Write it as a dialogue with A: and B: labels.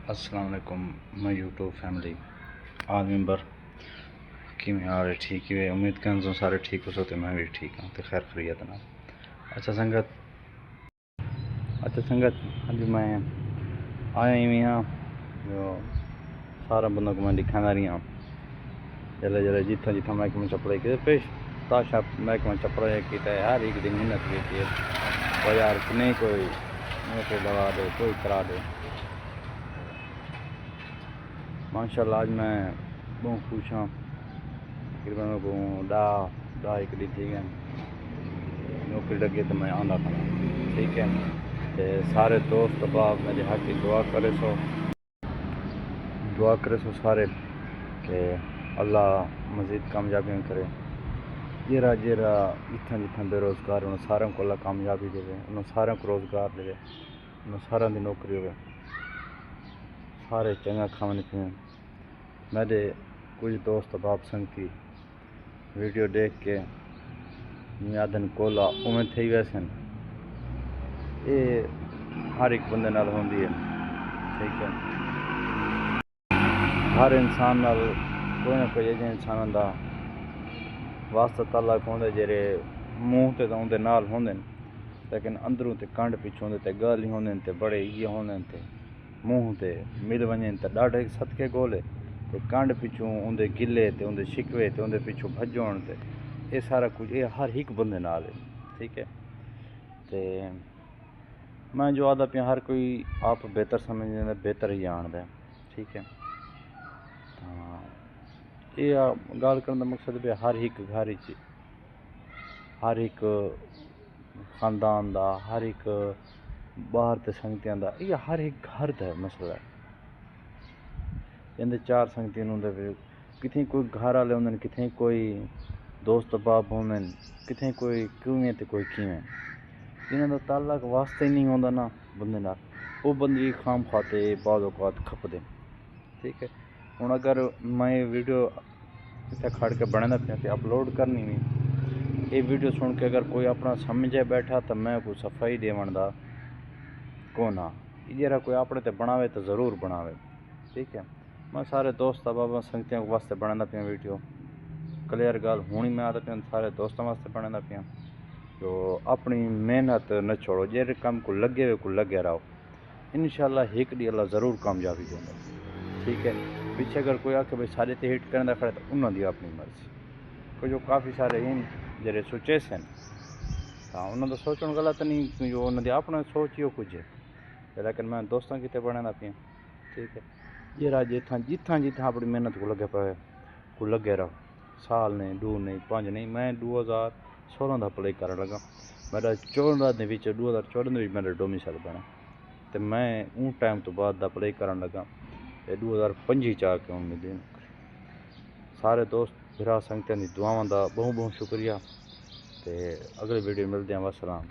A: अस्सलाम वालेकुम मैं यूट्यूब फैमिली आल मेंबर कि मैं आ रहे ठीक है। उम्मीद कर सारे ठीक हो सकते, मैं भी ठीक हूँ तो खैर खरीत ना। अच्छा संगत हाँ जी, मैं आया ही हाँ जो सारा बंदों को मैं दिखाना रही हूँ जल्द जल्द जितना जितना महकमा चपड़ाई के पेश ताशा महकमा चपड़ाई की हर एक दिन मेहनत की बाजार नहीं कोई नौकरी लगा दे कोई करा दे। माशाल्लाह आज मैं बहुत खुश हाँ। तकरीबन को डा एक दी थी नौकरी लगे तो मैं आंदा था ठीक है। तो सारे दोस्त बाप मेरे हक की दुआ करे सो सारे कि अल्लाह मज़ीद कामयाबी करे। जेरा जितना जितना बेरोज़गार उन्हें सारे को अल्लाह कामयाबी दे, उन्हें सारे को रोज़गार दे, उन्हें सारे की नौकरी हो, सारे चंगा खाने पीने। मेरे कुछ दोस्त बाप संगती वीडियो देख के यादन कोला उमें थी वैसे ये हर एक बंदे नाल होंदी है ठीक है। हर इंसान नाल कोई ना कोई ऐसे इंसान का वास्ता ताल्लुक होंदा जेरे मूँह ते उनके नाल होंदे लेकिन अंदरों ते कंड पिछों ते गल ही होंदे ते बड़े ये होंदे ते मूँह ते मिल वञन ते ॾाढे सदके गोले ते कंड पिछों उनके गिले ते उनके शिकवे ते उनके पिछों भजण ते ये सारा कुछ ये हर एक बंदे नाल है ठीक है। ते मैं जो आदा पिया हर कोई आप बेहतर समझदा बेहतर ही जानदा ठीक है। ये गल करने का मकसद भी हर एक घर हर एक खानदान का हर एक बाहर ते संगतियां का ये हर एक घर का मसला है। इन्हें चार संगतियां होंगे कितें कोई घर वाले होंगे कितें कोई दोस्त बाप होंगे कितें कोई किवें ते कोई किवें इन्हों का ताल्लुक वास्ता ही नहीं होंदा ना बंदे नाल वो बंदे खाम खाते बाद औकात खपदे ठीक है। हुण अगर मैं वीडियो इतने खड़ के बनाना पिया तो अपलोड करनी नहीं ये वीडियो सुन के अगर कोई अपना समझे बैठा तो मैं कोई सफाई देवन दा कौन हाँ जरा कोई अपने ते बनावे तो ज़रूर बनावे ठीक है। मैं सारे दोस्त बाबा संगतियों वास्ते बनाना पिया वीडियो क्लियर गल हूँ मैं आता पिया सारे दोस्तों वास्ते बनाना पिया जो अपनी मेहनत न छोड़ो जेरे काम को लगे रहो इंशाल्लाह एक डी अल्लाह ज़रूर कामयाबी देगा ठीक है। पीछे अगर कोई आके भाई सारे ते हिट करने खड़े तो उन्होंने अपनी मर्जी कोई जो काफ़ी सारे इन जेरे सोचे सन तो उन्होंने सोचने गलत नहीं जो उन्होंने अपना सोच ही कुछ है लेकिन मैं दोस्तों की बनाना पिया ठीक है। जरा जितना अपनी मेहनत को लगे पे को लगे रहो साल नहीं 2 नहीं 5 नहीं मैं 2016 का अप्लाई कर लगा मेरा 2014 मेरा डोमिसाइल बना तो मैं उन टाइम तो बाद अप्लाई कर लगा 2025 च आके हूँ मिली सारे दोस्त फिर संगतियों की दुआवां का बहुत बहुत शुक्रिया। तो अगली वीडियो मिलते हैं। वसलाम।